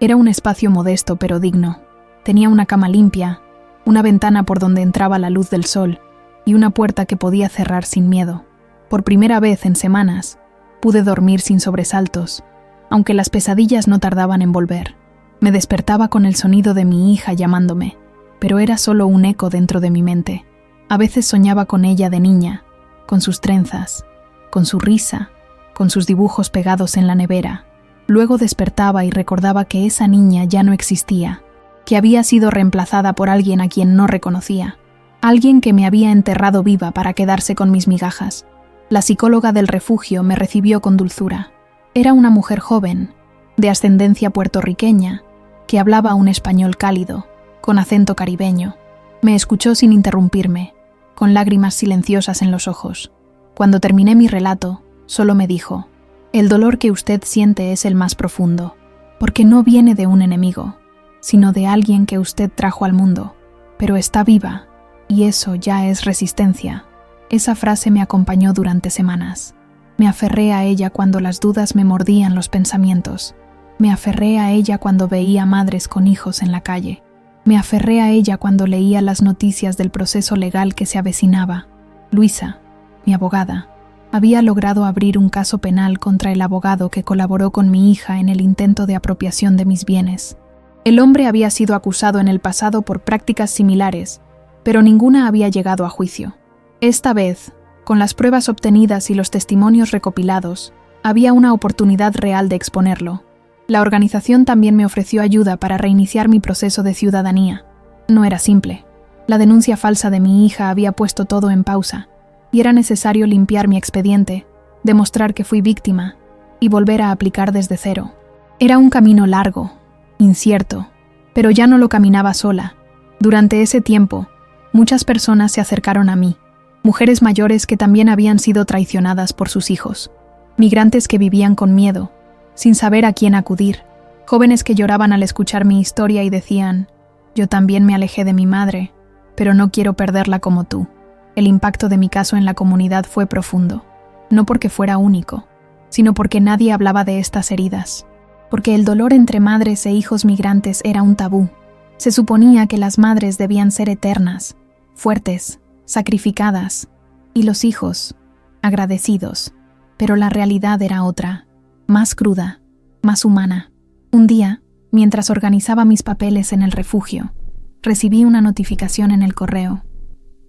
Speaker 1: Era un espacio modesto pero digno. Tenía una cama limpia, una ventana por donde entraba la luz del sol y una puerta que podía cerrar sin miedo. Por primera vez en semanas, pude dormir sin sobresaltos, aunque las pesadillas no tardaban en volver. Me despertaba con el sonido de mi hija llamándome, pero era solo un eco dentro de mi mente. A veces soñaba con ella de niña, con sus trenzas, con su risa, con sus dibujos pegados en la nevera. Luego despertaba y recordaba que esa niña ya no existía, que había sido reemplazada por alguien a quien no reconocía, alguien que me había enterrado viva para quedarse con mis migajas. La psicóloga del refugio me recibió con dulzura. Era una mujer joven, de ascendencia puertorriqueña, que hablaba un español cálido, con acento caribeño. Me escuchó sin interrumpirme, con lágrimas silenciosas en los ojos. Cuando terminé mi relato, solo me dijo: «El dolor que usted siente es el más profundo, porque no viene de un enemigo, sino de alguien que usted trajo al mundo, pero está viva, y eso ya es resistencia». Esa frase me acompañó durante semanas. Me aferré a ella cuando las dudas me mordían los pensamientos. Me aferré a ella cuando veía madres con hijos en la calle. Me aferré a ella cuando leía las noticias del proceso legal que se avecinaba. Luisa, mi abogada, había logrado abrir un caso penal contra el abogado que colaboró con mi hija en el intento de apropiación de mis bienes. El hombre había sido acusado en el pasado por prácticas similares, pero ninguna había llegado a juicio. Esta vez, con las pruebas obtenidas y los testimonios recopilados, había una oportunidad real de exponerlo. La organización también me ofreció ayuda para reiniciar mi proceso de ciudadanía. No era simple. La denuncia falsa de mi hija había puesto todo en pausa, y era necesario limpiar mi expediente, demostrar que fui víctima y volver a aplicar desde cero. Era un camino largo, incierto, pero ya no lo caminaba sola. Durante ese tiempo, muchas personas se acercaron a mí, mujeres mayores que también habían sido traicionadas por sus hijos, migrantes que vivían con miedo, sin saber a quién acudir, jóvenes que lloraban al escuchar mi historia y decían: «Yo también me alejé de mi madre, pero no quiero perderla como tú». El impacto de mi caso en la comunidad fue profundo, no porque fuera único, sino porque nadie hablaba de estas heridas, porque el dolor entre madres e hijos migrantes era un tabú. Se suponía que las madres debían ser eternas, fuertes, sacrificadas, y los hijos, agradecidos, pero la realidad era otra, más cruda, más humana. Un día, mientras organizaba mis papeles en el refugio, recibí una notificación en el correo.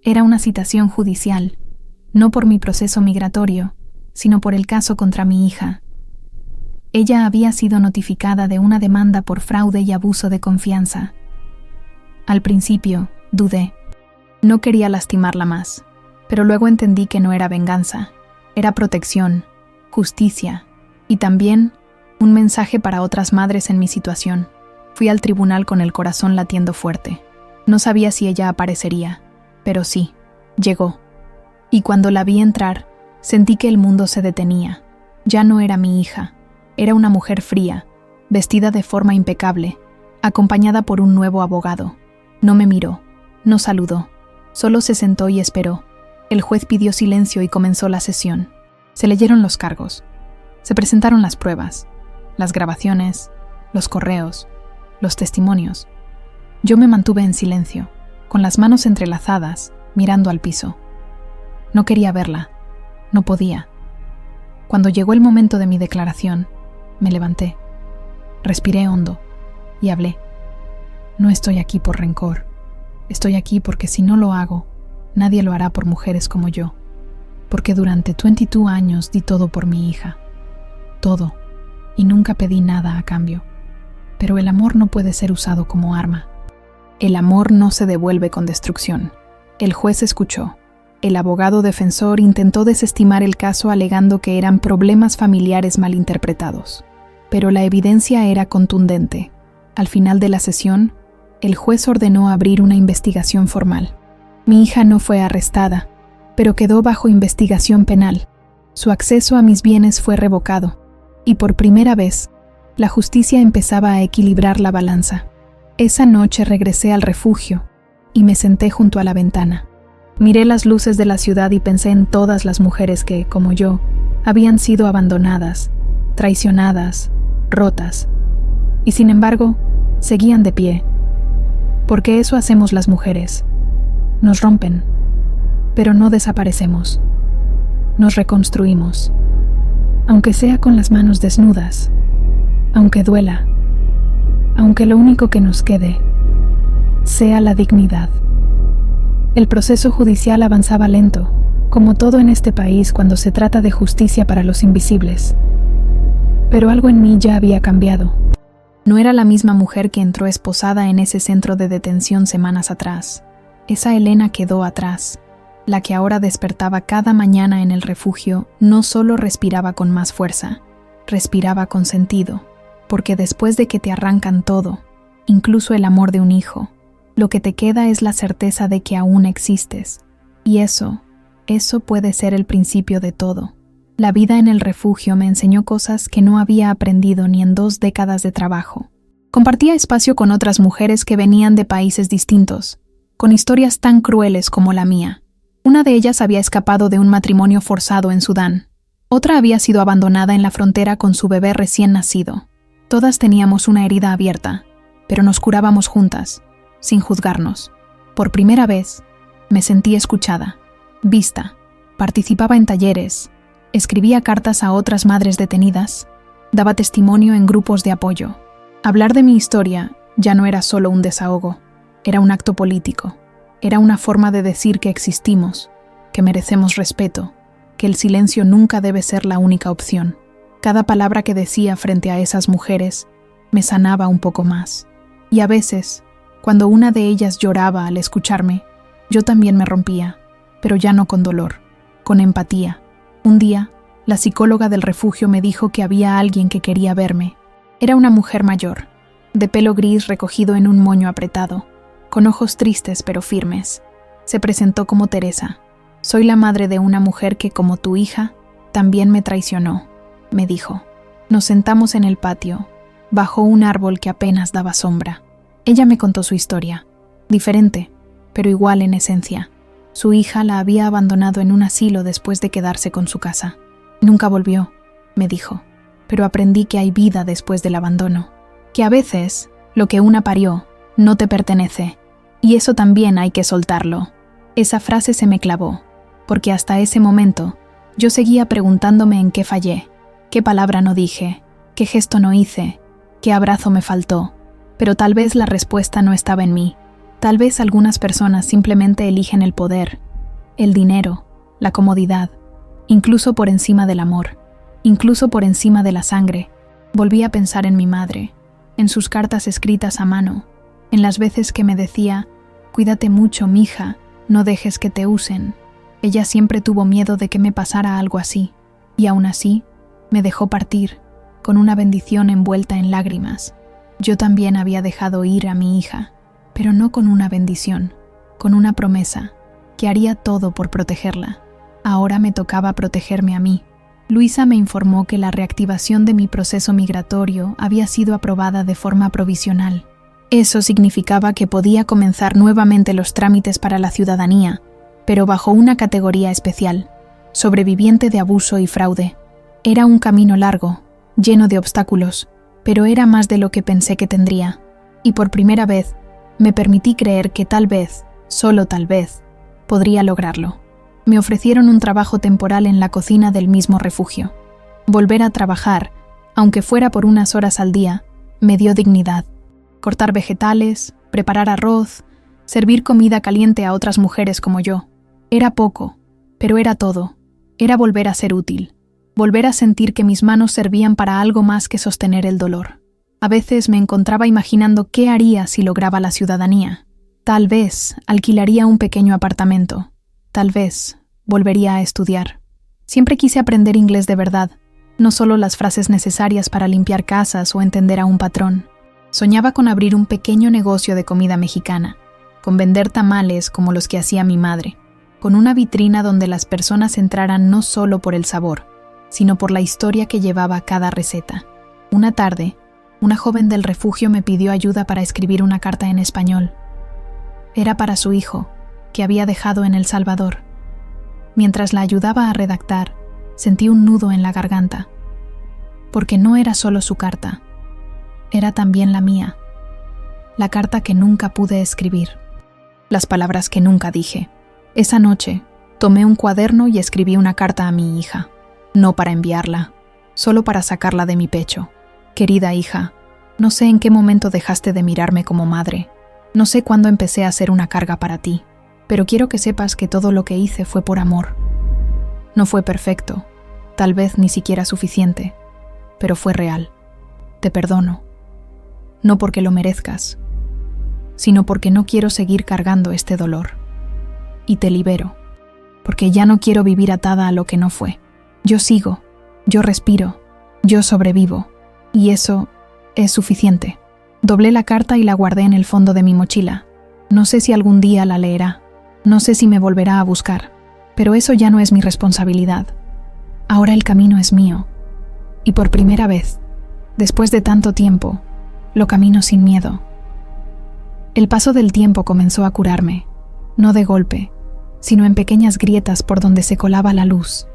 Speaker 1: Era una citación judicial, no por mi proceso migratorio, sino por el caso contra mi hija. Ella había sido notificada de una demanda por fraude y abuso de confianza. Al principio, dudé. No quería lastimarla más, pero luego entendí que no era venganza, era protección, justicia y también un mensaje para otras madres en mi situación. Fui al tribunal con el corazón latiendo fuerte. No sabía si ella aparecería, pero sí, llegó. Y cuando la vi entrar, sentí que el mundo se detenía. Ya no era mi hija, era una mujer fría, vestida de forma impecable, acompañada por un nuevo abogado. No me miró, no saludó, solo se sentó y esperó. El juez pidió silencio y comenzó la sesión. Se leyeron los cargos, se presentaron las pruebas, las grabaciones, los correos, los testimonios. Yo me mantuve en silencio, con las manos entrelazadas, mirando al piso. No quería verla, no podía. Cuando llegó el momento de mi declaración, me levanté, respiré hondo y hablé. No estoy aquí por rencor, estoy aquí porque si no lo hago, nadie lo hará por mujeres como yo. Porque durante 22 años di todo por mi hija. Todo. Y nunca pedí nada a cambio. Pero el amor no puede ser usado como arma. El amor no se devuelve con destrucción. El juez escuchó. El abogado defensor intentó desestimar el caso alegando que eran problemas familiares malinterpretados. Pero la evidencia era contundente. Al final de la sesión, el juez ordenó abrir una investigación formal. Mi hija no fue arrestada, pero quedó bajo investigación penal. Su acceso a mis bienes fue revocado. Y por primera vez, la justicia empezaba a equilibrar la balanza. Esa noche regresé al refugio y me senté junto a la ventana. Miré las luces de la ciudad y pensé en todas las mujeres que, como yo, habían sido abandonadas, traicionadas, rotas. Y sin embargo, seguían de pie. Porque eso hacemos las mujeres. Nos rompen, pero no desaparecemos. Nos reconstruimos. Aunque sea con las manos desnudas, aunque duela, aunque lo único que nos quede sea la dignidad. El proceso judicial avanzaba lento, como todo en este país cuando se trata de justicia para los invisibles. Pero algo en mí ya había cambiado. No era la misma mujer que entró esposada en ese centro de detención semanas atrás. Esa Elena quedó atrás. La que ahora despertaba cada mañana en el refugio no solo respiraba con más fuerza, respiraba con sentido, porque después de que te arrancan todo, incluso el amor de un hijo, lo que te queda es la certeza de que aún existes. Y eso puede ser el principio de todo. La vida en el refugio me enseñó cosas que no había aprendido ni en 2 décadas de trabajo. Compartía espacio con otras mujeres que venían de países distintos, con historias tan crueles como la mía. Una de ellas había escapado de un matrimonio forzado en Sudán. Otra había sido abandonada en la frontera con su bebé recién nacido. Todas teníamos una herida abierta, pero nos curábamos juntas, sin juzgarnos. Por primera vez, me sentí escuchada, vista, participaba en talleres, escribía cartas a otras madres detenidas, daba testimonio en grupos de apoyo. Hablar de mi historia ya no era solo un desahogo, era un acto político. Era una forma de decir que existimos, que merecemos respeto, que el silencio nunca debe ser la única opción. Cada palabra que decía frente a esas mujeres me sanaba un poco más. Y a veces, cuando una de ellas lloraba al escucharme, yo también me rompía, pero ya no con dolor, con empatía. Un día, la psicóloga del refugio me dijo que había alguien que quería verme. Era una mujer mayor, de pelo gris recogido en un moño apretado, con ojos tristes pero firmes. Se presentó como Teresa. Soy la madre de una mujer que, como tu hija, también me traicionó, me dijo. Nos sentamos en el patio, bajo un árbol que apenas daba sombra. Ella me contó su historia, diferente, pero igual en esencia. Su hija la había abandonado en un asilo después de quedarse con su casa. Nunca volvió, me dijo, pero aprendí que hay vida después del abandono, que a veces lo que una parió no te pertenece, y eso también hay que soltarlo. Esa frase se me clavó, porque hasta ese momento yo seguía preguntándome en qué fallé, qué palabra no dije, ¿Qué gesto no hice? ¿Qué abrazo me faltó? Pero tal vez la respuesta no estaba en mí. Tal vez algunas personas simplemente eligen el poder, el dinero, la comodidad, incluso por encima del amor, incluso por encima de la sangre. Volví a pensar en mi madre, en sus cartas escritas a mano, en las veces que me decía: «Cuídate mucho, mija, no dejes que te usen». Ella siempre tuvo miedo de que me pasara algo así, y aún así, me dejó partir, con una bendición envuelta en lágrimas. Yo también había dejado ir a mi hija, pero no con una bendición, con una promesa, que haría todo por protegerla. Ahora me tocaba protegerme a mí. Luisa me informó que la reactivación de mi proceso migratorio había sido aprobada de forma provisional. Eso significaba que podía comenzar nuevamente los trámites para la ciudadanía, pero bajo una categoría especial: sobreviviente de abuso y fraude. Era un camino largo, lleno de obstáculos, pero era más de lo que pensé que tendría. Y por primera vez, me permití creer que tal vez, solo tal vez, podría lograrlo. Me ofrecieron un trabajo temporal en la cocina del mismo refugio. Volver a trabajar, aunque fuera por unas horas al día, me dio dignidad. Cortar vegetales, preparar arroz, servir comida caliente a otras mujeres como yo. Era poco, pero era todo. Era volver a ser útil. Volver a sentir que mis manos servían para algo más que sostener el dolor. A veces me encontraba imaginando qué haría si lograba la ciudadanía. Tal vez alquilaría un pequeño apartamento. Tal vez volvería a estudiar. Siempre quise aprender inglés de verdad, no solo las frases necesarias para limpiar casas o entender a un patrón. Soñaba con abrir un pequeño negocio de comida mexicana, con vender tamales como los que hacía mi madre, con una vitrina donde las personas entraran no solo por el sabor, sino por la historia que llevaba cada receta. Una tarde, una joven del refugio me pidió ayuda para escribir una carta en español. Era para su hijo, que había dejado en El Salvador. Mientras la ayudaba a redactar, sentí un nudo en la garganta, porque no era solo su carta, era también la mía, la carta que nunca pude escribir, las palabras que nunca dije. Esa noche, tomé un cuaderno y escribí una carta a mi hija, no para enviarla, solo para sacarla de mi pecho. Querida hija, no sé en qué momento dejaste de mirarme como madre, no sé cuándo empecé a ser una carga para ti, pero quiero que sepas que todo lo que hice fue por amor. No fue perfecto, tal vez ni siquiera suficiente, pero fue real. Te perdono, no porque lo merezcas, sino porque no quiero seguir cargando este dolor. Y te libero, porque ya no quiero vivir atada a lo que no fue. Yo sigo, yo respiro, yo sobrevivo, y eso es suficiente. Doblé la carta y la guardé en el fondo de mi mochila. No sé si algún día la leerá, no sé si me volverá a buscar, pero eso ya no es mi responsabilidad. Ahora el camino es mío, y por primera vez, después de tanto tiempo, lo camino sin miedo. El paso del tiempo comenzó a curarme, no de golpe, sino en pequeñas grietas por donde se colaba la luz.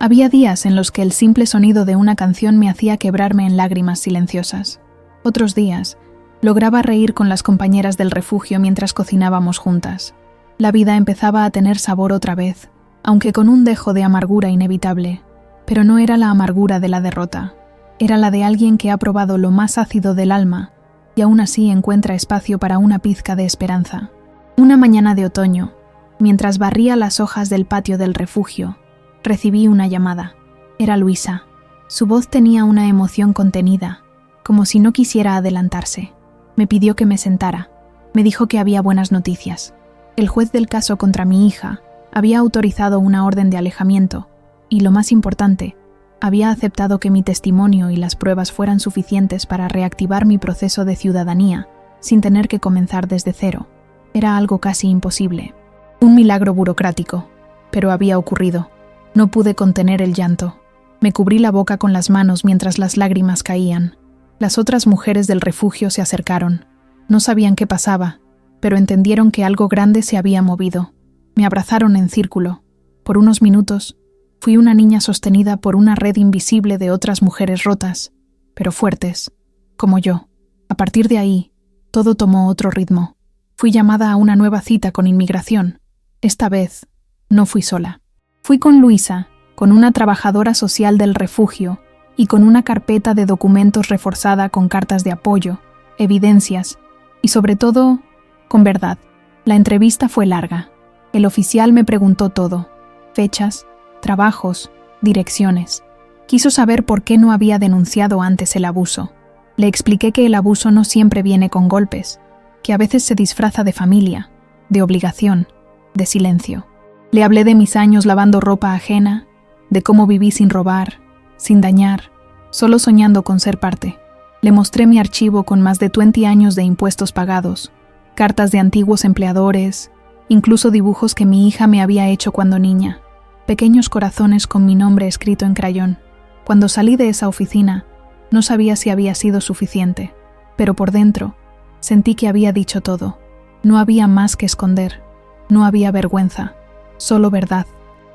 Speaker 1: Había días en los que el simple sonido de una canción me hacía quebrarme en lágrimas silenciosas. Otros días, lograba reír con las compañeras del refugio mientras cocinábamos juntas. La vida empezaba a tener sabor otra vez, aunque con un dejo de amargura inevitable. Pero no era la amargura de la derrota, era la de alguien que ha probado lo más ácido del alma y aún así encuentra espacio para una pizca de esperanza. Una mañana de otoño, mientras barría las hojas del patio del refugio, recibí una llamada. Era Luisa. Su voz tenía una emoción contenida, como si no quisiera adelantarse. Me pidió que me sentara. Me dijo que había buenas noticias. El juez del caso contra mi hija había autorizado una orden de alejamiento y, lo más importante, había aceptado que mi testimonio y las pruebas fueran suficientes para reactivar mi proceso de ciudadanía sin tener que comenzar desde cero. Era algo casi imposible. Un milagro burocrático, pero había ocurrido. No pude contener el llanto. Me cubrí la boca con las manos mientras las lágrimas caían. Las otras mujeres del refugio se acercaron. No sabían qué pasaba, pero entendieron que algo grande se había movido. Me abrazaron en círculo. Por unos minutos, fui una niña sostenida por una red invisible de otras mujeres rotas, pero fuertes, como yo. A partir de ahí, todo tomó otro ritmo. Fui llamada a una nueva cita con inmigración. Esta vez, no fui sola. Fui con Luisa, con una trabajadora social del refugio, y con una carpeta de documentos reforzada con cartas de apoyo, evidencias y sobre todo, con verdad. La entrevista fue larga. El oficial me preguntó todo: fechas, trabajos, direcciones. Quiso saber por qué no había denunciado antes el abuso. Le expliqué que el abuso no siempre viene con golpes, que a veces se disfraza de familia, de obligación, de silencio. Le hablé de mis años lavando ropa ajena, de cómo viví sin robar, sin dañar, solo soñando con ser parte. Le mostré mi archivo con más de 20 años de impuestos pagados, cartas de antiguos empleadores, incluso dibujos que mi hija me había hecho cuando niña, pequeños corazones con mi nombre escrito en crayón. Cuando salí de esa oficina, no sabía si había sido suficiente, pero por dentro sentí que había dicho todo. No había más que esconder, no había vergüenza, solo verdad.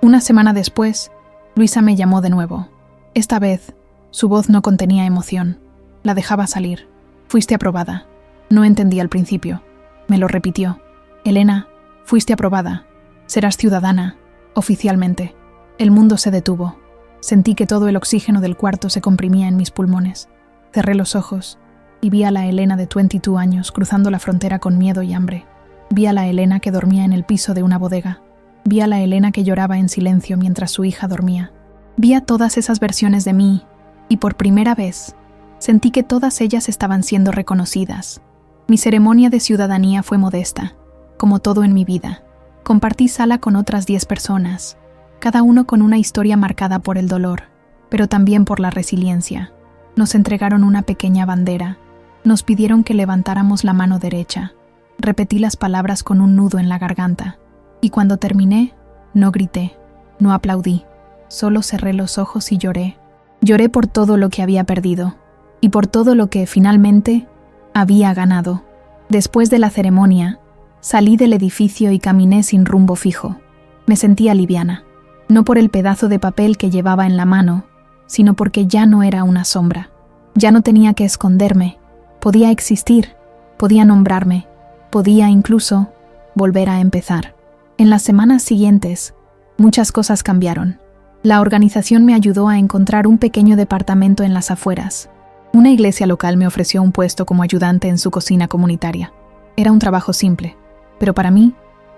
Speaker 1: Una semana después, Luisa me llamó de nuevo. Esta vez, su voz no contenía emoción. La dejaba salir. Fuiste aprobada. No entendí al principio. Me lo repitió. Elena, fuiste aprobada. Serás ciudadana, oficialmente. El mundo se detuvo. Sentí que todo el oxígeno del cuarto se comprimía en mis pulmones. Cerré los ojos y vi a la Elena de 22 años cruzando la frontera con miedo y hambre. Vi a la Elena que dormía en el piso de una bodega. Vi a la Elena que lloraba en silencio mientras su hija dormía. Vi a todas esas versiones de mí y por primera vez sentí que todas ellas estaban siendo reconocidas. Mi ceremonia de ciudadanía fue modesta, como todo en mi vida. Compartí sala con otras 10 personas, cada uno con una historia marcada por el dolor, pero también por la resiliencia. Nos entregaron una pequeña bandera. Nos pidieron que levantáramos la mano derecha. Repetí las palabras con un nudo en la garganta. Y cuando terminé, no grité, no aplaudí. Solo cerré los ojos y lloré. Lloré por todo lo que había perdido y por todo lo que, finalmente, había ganado. Después de la ceremonia, salí del edificio y caminé sin rumbo fijo. Me sentía liviana. No por el pedazo de papel que llevaba en la mano, sino porque ya no era una sombra. Ya no tenía que esconderme. Podía existir, podía nombrarme, podía incluso volver a empezar. En las semanas siguientes, muchas cosas cambiaron. La organización me ayudó a encontrar un pequeño departamento en las afueras. Una iglesia local me ofreció un puesto como ayudante en su cocina comunitaria. Era un trabajo simple, pero para mí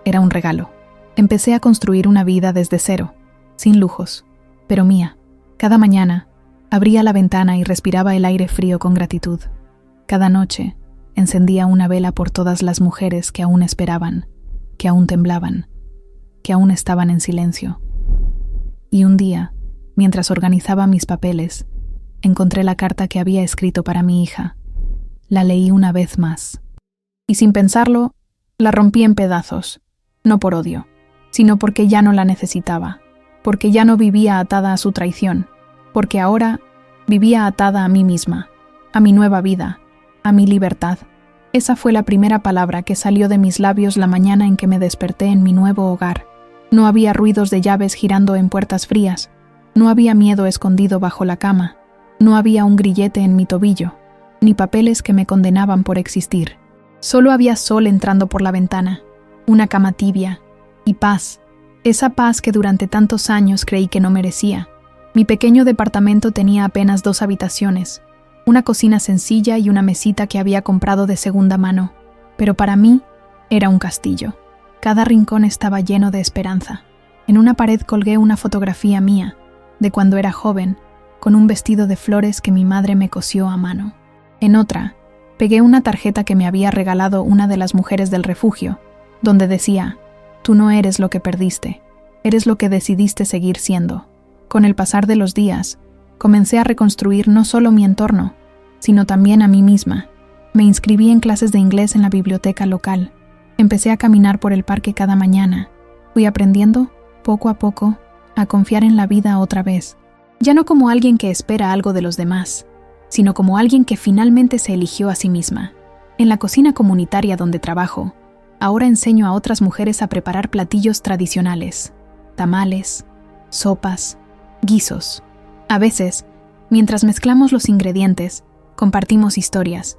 Speaker 1: era un regalo. Empecé a construir una vida desde cero, sin lujos, pero mía. Cada mañana, abría la ventana y respiraba el aire frío con gratitud. Cada noche, encendía una vela por todas las mujeres que aún esperaban, que aún temblaban, que aún estaban en silencio. Y un día, mientras organizaba mis papeles, encontré la carta que había escrito para mi hija. La leí una vez más. Y sin pensarlo, la rompí en pedazos, no por odio, sino porque ya no la necesitaba, porque ya no vivía atada a su traición, porque ahora vivía atada a mí misma, a mi nueva vida, a mi libertad. Esa fue la primera palabra que salió de mis labios la mañana en que me desperté en mi nuevo hogar. No había ruidos de llaves girando en puertas frías, no había miedo escondido bajo la cama, no había un grillete en mi tobillo, ni papeles que me condenaban por existir. Solo había sol entrando por la ventana, una cama tibia y paz, esa paz que durante tantos años creí que no merecía. Mi pequeño departamento tenía apenas 2 habitaciones, una cocina sencilla y una mesita que había comprado de segunda mano, pero para mí era un castillo. Cada rincón estaba lleno de esperanza. En una pared colgué una fotografía mía, de cuando era joven, con un vestido de flores que mi madre me cosió a mano. En otra, pegué una tarjeta que me había regalado una de las mujeres del refugio, donde decía: «Tú no eres lo que perdiste, eres lo que decidiste seguir siendo». Con el pasar de los días, comencé a reconstruir no solo mi entorno, sino también a mí misma. Me inscribí en clases de inglés en la biblioteca local. Empecé a caminar por el parque cada mañana. Fui aprendiendo, poco a poco, a confiar en la vida otra vez. Ya no como alguien que espera algo de los demás, sino como alguien que finalmente se eligió a sí misma. En la cocina comunitaria donde trabajo, ahora enseño a otras mujeres a preparar platillos tradicionales, tamales, sopas, guisos. A veces, mientras mezclamos los ingredientes, compartimos historias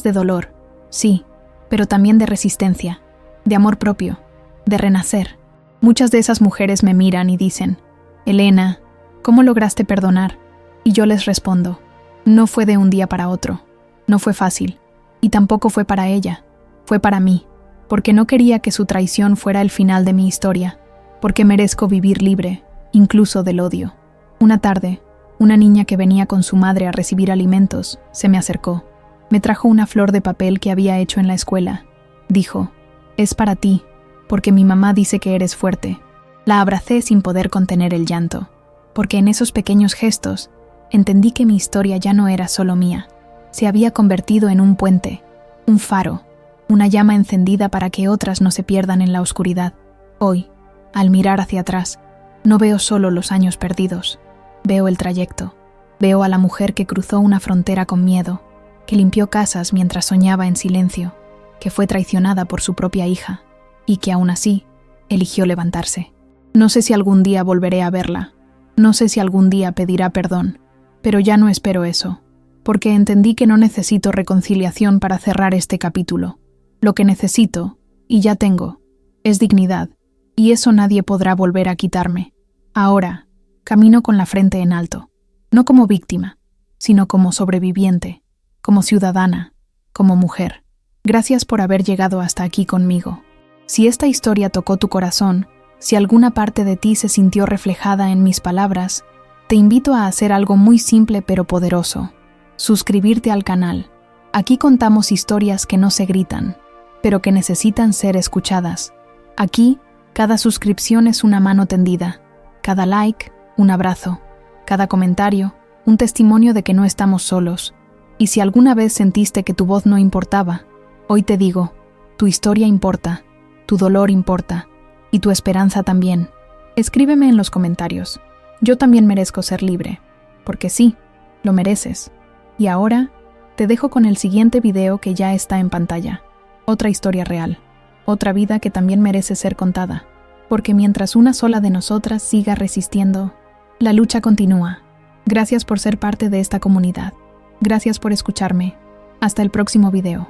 Speaker 1: de dolor, sí, pero también de resistencia, de amor propio, de renacer. Muchas de esas mujeres me miran y dicen: «Elena, ¿cómo lograste perdonar? Y yo les respondo, no fue de un día para otro, no fue fácil, y tampoco fue para ella, fue para mí, porque no quería que su traición fuera el final de mi historia, porque merezco vivir libre, incluso del odio. Una tarde, una niña que venía con su madre a recibir alimentos se me acercó. Me trajo una flor de papel que había hecho en la escuela. Dijo, es para ti, porque mi mamá dice que eres fuerte. La abracé sin poder contener el llanto, porque en esos pequeños gestos entendí que mi historia ya no era solo mía. Se había convertido en un puente, un faro, una llama encendida para que otras no se pierdan en la oscuridad. Hoy, al mirar hacia atrás, no veo solo los años perdidos. Veo el trayecto. Veo a la mujer que cruzó una frontera con miedo, que limpió casas mientras soñaba en silencio, que fue traicionada por su propia hija y que aún así eligió levantarse. No sé si algún día volveré a verla. No sé si algún día pedirá perdón, pero ya no espero eso, porque entendí que no necesito reconciliación para cerrar este capítulo. Lo que necesito, y ya tengo, es dignidad, y eso nadie podrá volver a quitarme. Ahora, camino con la frente en alto, no como víctima, sino como sobreviviente, como ciudadana, como mujer. Gracias por haber llegado hasta aquí conmigo. Si esta historia tocó tu corazón, si alguna parte de ti se sintió reflejada en mis palabras, te invito a hacer algo muy simple pero poderoso. Suscribirte al canal. Aquí contamos historias que no se gritan, pero que necesitan ser escuchadas. Aquí, cada suscripción es una mano tendida, cada like, un abrazo, cada comentario, un testimonio de que no estamos solos. Y si alguna vez sentiste que tu voz no importaba, hoy te digo, tu historia importa, tu dolor importa, y tu esperanza también. Escríbeme en los comentarios. Yo también merezco ser libre, porque sí, lo mereces. Y ahora, te dejo con el siguiente video que ya está en pantalla. Otra historia real, otra vida que también merece ser contada, porque mientras una sola de nosotras siga resistiendo, la lucha continúa. Gracias por ser parte de esta comunidad. Gracias por escucharme. Hasta el próximo video.